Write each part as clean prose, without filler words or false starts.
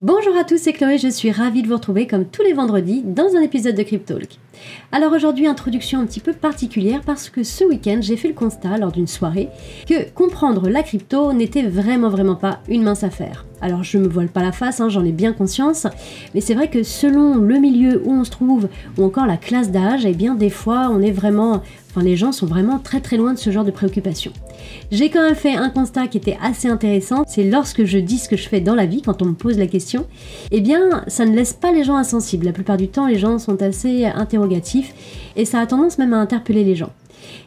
Bonjour à tous, c'est Chloé, je suis ravie de vous retrouver comme tous les vendredis dans un épisode de Cryptalk. Alors aujourd'hui, introduction un petit peu particulière parce que ce week-end, j'ai fait le constat lors d'une soirée que comprendre la crypto n'était vraiment pas une mince affaire. Alors je me voile pas la face, j'en ai bien conscience, mais c'est vrai que selon le milieu où on se trouve ou encore la classe d'âge, eh bien des fois les gens sont vraiment très loin de ce genre de préoccupations. J'ai quand même fait un constat qui était assez intéressant, c'est lorsque je dis ce que je fais dans la vie, quand on me pose la question, eh bien ça ne laisse pas les gens insensibles. La plupart du temps, les gens sont assez interrogatifs et ça a tendance même à interpeller les gens.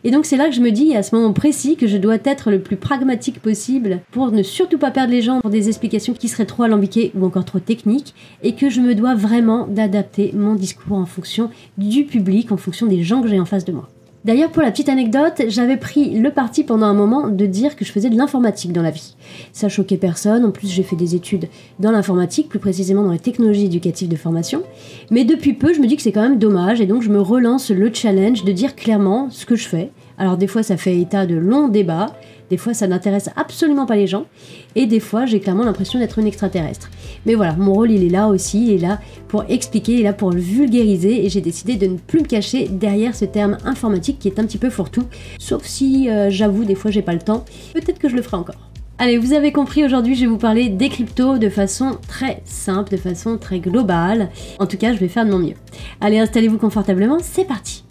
Et donc c'est là que je me dis, à ce moment précis, que je dois être le plus pragmatique possible pour ne surtout pas perdre les gens pour des explications qui seraient trop alambiquées ou encore trop techniques, et que je me dois vraiment d'adapter mon discours en fonction du public, en fonction des gens que j'ai en face de moi. D'ailleurs, pour la petite anecdote, j'avais pris le parti pendant un moment de dire que je faisais de l'informatique dans la vie. Ça choquait personne, en plus j'ai fait des études dans l'informatique, plus précisément dans les technologies éducatives de formation. Mais depuis peu, je me dis que c'est quand même dommage, et donc je me relance le challenge de dire clairement ce que je fais. Alors des fois ça fait état de longs débats, des fois ça n'intéresse absolument pas les gens, et des fois j'ai clairement l'impression d'être une extraterrestre. Mais voilà, mon rôle il est là aussi, il est là pour expliquer, il est là pour le vulgariser, et j'ai décidé de ne plus me cacher derrière ce terme informatique qui est un petit peu fourre-tout, sauf si j'avoue des fois j'ai pas le temps, peut-être que je le ferai encore. Allez, vous avez compris, aujourd'hui je vais vous parler des cryptos de façon très simple, de façon très globale, en tout cas je vais faire de mon mieux. Allez, installez-vous confortablement, c'est parti.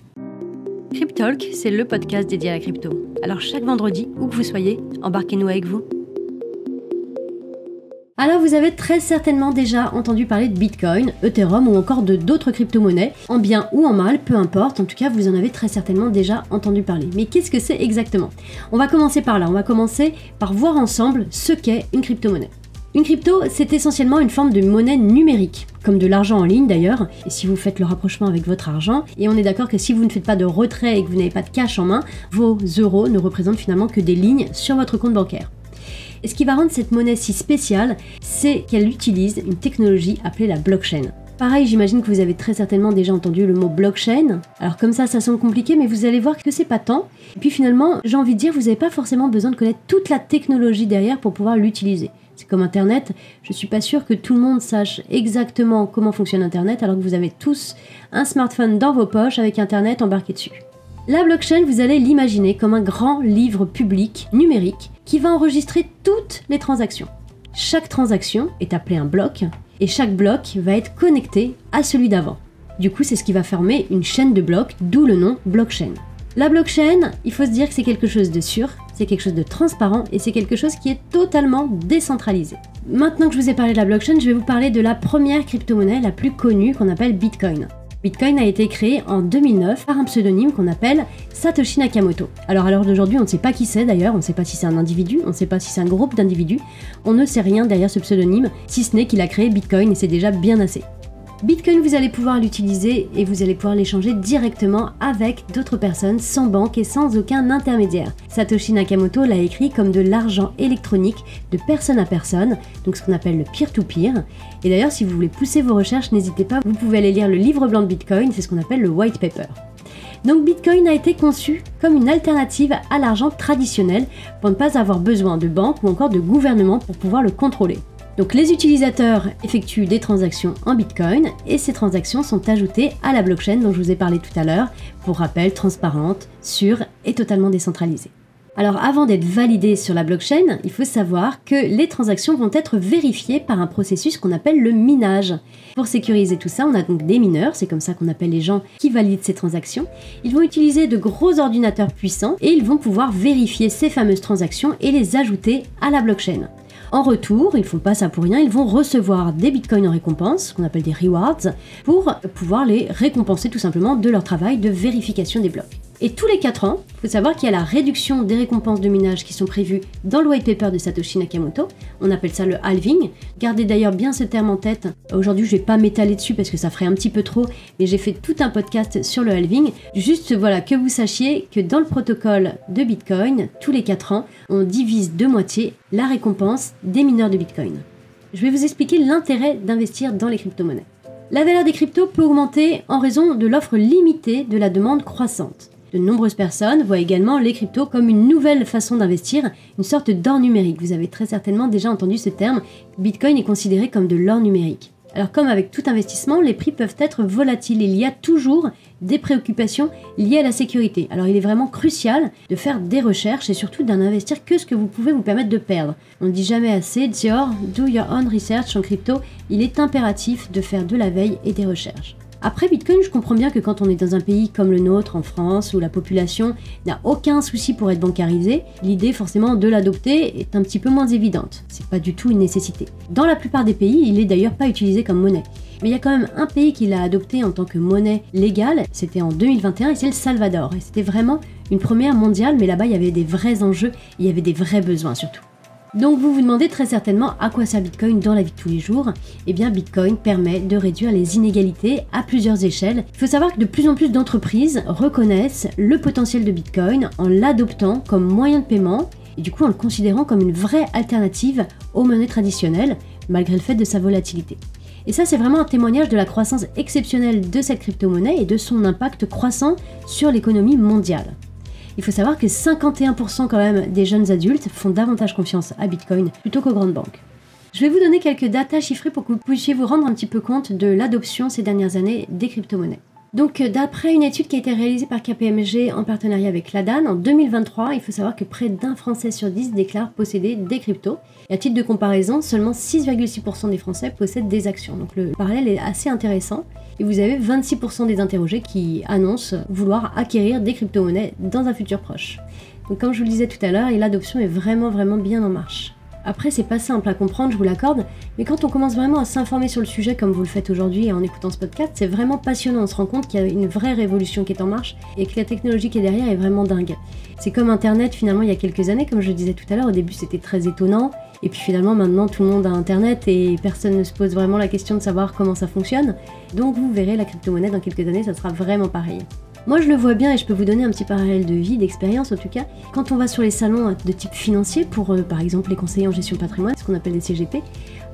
Cryptalk, c'est le podcast dédié à la crypto. Alors chaque vendredi, où que vous soyez, embarquez-nous avec vous. Alors vous avez très certainement déjà entendu parler de Bitcoin, Ethereum ou encore de d'autres crypto-monnaies, en bien ou en mal, peu importe, en tout cas vous en avez très certainement déjà entendu parler. Mais qu'est-ce que c'est exactement ? On va commencer par là, on va commencer par voir ensemble ce qu'est une crypto-monnaie. Une crypto, c'est essentiellement une forme de monnaie numérique, comme de l'argent en ligne d'ailleurs, et si vous faites le rapprochement avec votre argent, et on est d'accord que si vous ne faites pas de retrait et que vous n'avez pas de cash en main, vos euros ne représentent finalement que des lignes sur votre compte bancaire. Et ce qui va rendre cette monnaie si spéciale, c'est qu'elle utilise une technologie appelée la blockchain. Pareil, j'imagine que vous avez très certainement déjà entendu le mot blockchain. Alors comme ça semble compliqué, mais vous allez voir que c'est pas tant. Et puis finalement, j'ai envie de dire, vous n'avez pas forcément besoin de connaître toute la technologie derrière pour pouvoir l'utiliser. C'est comme Internet, je suis pas sûre que tout le monde sache exactement comment fonctionne Internet, alors que vous avez tous un smartphone dans vos poches avec Internet embarqué dessus. La blockchain, vous allez l'imaginer comme un grand livre public numérique qui va enregistrer toutes les transactions. Chaque transaction est appelée un bloc, et chaque bloc va être connecté à celui d'avant. Du coup, c'est ce qui va former une chaîne de blocs, d'où le nom blockchain. La blockchain, il faut se dire que c'est quelque chose de sûr, c'est quelque chose de transparent et c'est quelque chose qui est totalement décentralisé. Maintenant que je vous ai parlé de la blockchain, je vais vous parler de la première crypto-monnaie la plus connue qu'on appelle Bitcoin. Bitcoin a été créé en 2009 par un pseudonyme qu'on appelle Satoshi Nakamoto. Alors à l'heure d'aujourd'hui, on ne sait pas qui c'est d'ailleurs, on ne sait pas si c'est un individu, on ne sait pas si c'est un groupe d'individus, on ne sait rien derrière ce pseudonyme, si ce n'est qu'il a créé Bitcoin et c'est déjà bien assez. Bitcoin, vous allez pouvoir l'utiliser et vous allez pouvoir l'échanger directement avec d'autres personnes sans banque et sans aucun intermédiaire. Satoshi Nakamoto l'a écrit comme de l'argent électronique de personne à personne, donc ce qu'on appelle le peer-to-peer. Et d'ailleurs, si vous voulez pousser vos recherches, n'hésitez pas, vous pouvez aller lire le livre blanc de Bitcoin, c'est ce qu'on appelle le white paper. Donc Bitcoin a été conçu comme une alternative à l'argent traditionnel pour ne pas avoir besoin de banque ou encore de gouvernement pour pouvoir le contrôler. Donc les utilisateurs effectuent des transactions en Bitcoin et ces transactions sont ajoutées à la blockchain dont je vous ai parlé tout à l'heure, pour rappel transparente, sûre et totalement décentralisée. Alors avant d'être validées sur la blockchain, il faut savoir que les transactions vont être vérifiées par un processus qu'on appelle le minage. Pour sécuriser tout ça, on a donc des mineurs, c'est comme ça qu'on appelle les gens qui valident ces transactions. Ils vont utiliser de gros ordinateurs puissants et ils vont pouvoir vérifier ces fameuses transactions et les ajouter à la blockchain. En retour, ils font pas ça pour rien, ils vont recevoir des bitcoins en récompense, ce qu'on appelle des rewards, pour pouvoir les récompenser tout simplement de leur travail de vérification des blocs. Et tous les 4 ans, il faut savoir qu'il y a la réduction des récompenses de minage qui sont prévues dans le white paper de Satoshi Nakamoto. On appelle ça le halving. Gardez d'ailleurs bien ce terme en tête. Aujourd'hui, je vais pas m'étaler dessus parce que ça ferait un petit peu trop, mais j'ai fait tout un podcast sur le halving. Juste voilà, que vous sachiez que dans le protocole de Bitcoin, tous les 4 ans, on divise de moitié la récompense des mineurs de Bitcoin. Je vais vous expliquer l'intérêt d'investir dans les crypto-monnaies. La valeur des cryptos peut augmenter en raison de l'offre limitée de la demande croissante. De nombreuses personnes voient également les cryptos comme une nouvelle façon d'investir, une sorte d'or numérique. Vous avez très certainement déjà entendu ce terme. Bitcoin est considéré comme de l'or numérique. Alors comme avec tout investissement, les prix peuvent être volatiles. Il y a toujours des préoccupations liées à la sécurité. Alors il est vraiment crucial de faire des recherches et surtout d'en investir que ce que vous pouvez vous permettre de perdre. On ne dit jamais assez, Dior, do your own research en crypto. Il est impératif de faire de la veille et des recherches. Après Bitcoin, je comprends bien que quand on est dans un pays comme le nôtre, en France, où la population n'a aucun souci pour être bancarisée, l'idée forcément de l'adopter est un petit peu moins évidente. C'est pas du tout une nécessité. Dans la plupart des pays, il est d'ailleurs pas utilisé comme monnaie. Mais il y a quand même un pays qui l'a adopté en tant que monnaie légale, c'était en 2021 et c'est le Salvador. Et c'était vraiment une première mondiale, mais là-bas il y avait des vrais enjeux, il y avait des vrais besoins surtout. Donc vous vous demandez très certainement à quoi sert Bitcoin dans la vie de tous les jours. Eh bien Bitcoin permet de réduire les inégalités à plusieurs échelles. Il faut savoir que de plus en plus d'entreprises reconnaissent le potentiel de Bitcoin en l'adoptant comme moyen de paiement et du coup en le considérant comme une vraie alternative aux monnaies traditionnelles, malgré le fait de sa volatilité. Et ça c'est vraiment un témoignage de la croissance exceptionnelle de cette crypto-monnaie et de son impact croissant sur l'économie mondiale. Il faut savoir que 51% quand même des jeunes adultes font davantage confiance à Bitcoin plutôt qu'aux grandes banques. Je vais vous donner quelques datas chiffrées pour que vous puissiez vous rendre un petit peu compte de l'adoption ces dernières années des crypto-monnaies. Donc d'après une étude qui a été réalisée par KPMG en partenariat avec l'ADAN, en 2023, il faut savoir que près d'un Français sur 10 déclare posséder des cryptos. Et à titre de comparaison, seulement 6,6% des Français possèdent des actions. Donc le parallèle est assez intéressant. Et vous avez 26% des interrogés qui annoncent vouloir acquérir des crypto-monnaies dans un futur proche. Donc comme je vous le disais tout à l'heure, l'adoption est vraiment bien en marche. Après, c'est pas simple à comprendre, je vous l'accorde, mais quand on commence vraiment à s'informer sur le sujet comme vous le faites aujourd'hui en écoutant ce podcast, c'est vraiment passionnant. On se rend compte qu'il y a une vraie révolution qui est en marche et que la technologie qui est derrière est vraiment dingue. C'est comme Internet finalement il y a quelques années, comme je le disais tout à l'heure, au début c'était très étonnant, et puis finalement maintenant tout le monde a Internet et personne ne se pose vraiment la question de savoir comment ça fonctionne. Donc vous verrez, la crypto-monnaie dans quelques années, ça sera vraiment pareil. Moi je le vois bien et je peux vous donner un petit parallèle de vie, d'expérience en tout cas. Quand on va sur les salons de type financier pour par exemple les conseillers en gestion patrimoine, ce qu'on appelle des CGP,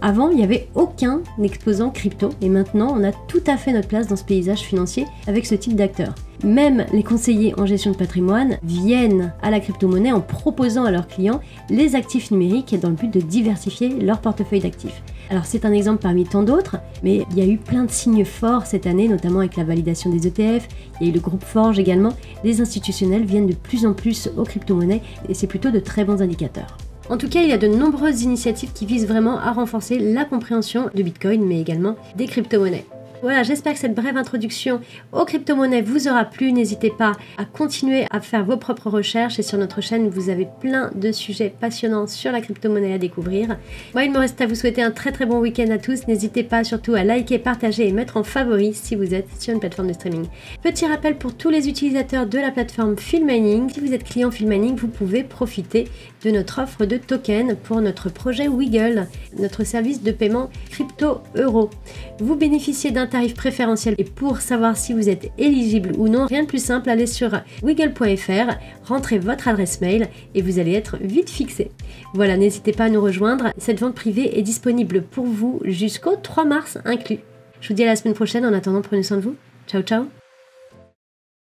avant il n'y avait aucun exposant crypto et maintenant on a tout à fait notre place dans ce paysage financier avec ce type d'acteurs. Même les conseillers en gestion de patrimoine viennent à la crypto-monnaie en proposant à leurs clients les actifs numériques dans le but de diversifier leur portefeuille d'actifs. Alors c'est un exemple parmi tant d'autres, mais il y a eu plein de signes forts cette année, notamment avec la validation des ETF, il y a eu le groupe Forge également. Les institutionnels viennent de plus en plus aux crypto-monnaies et c'est plutôt de très bons indicateurs. En tout cas, il y a de nombreuses initiatives qui visent vraiment à renforcer la compréhension de Bitcoin, mais également des crypto-monnaies. Voilà, j'espère que cette brève introduction aux crypto-monnaies vous aura plu. N'hésitez pas à continuer à faire vos propres recherches et sur notre chaîne, vous avez plein de sujets passionnants sur la crypto-monnaie à découvrir. Moi, il me reste à vous souhaiter un très bon week-end à tous. N'hésitez pas surtout à liker, partager et mettre en favori si vous êtes sur une plateforme de streaming. Petit rappel pour tous les utilisateurs de la plateforme Filmining, si vous êtes client Filmining, vous pouvez profiter de notre offre de token pour notre projet Wiggle, notre service de paiement crypto-euro. Vous bénéficiez d'un tarif préférentiel et pour savoir si vous êtes éligible ou non, rien de plus simple, allez sur wiggle.fr, rentrez votre adresse mail et vous allez être vite fixé. Voilà, n'hésitez pas à nous rejoindre, cette vente privée est disponible pour vous jusqu'au 3 mars inclus. Je vous dis à la semaine prochaine, en attendant prenez soin de vous, ciao ciao.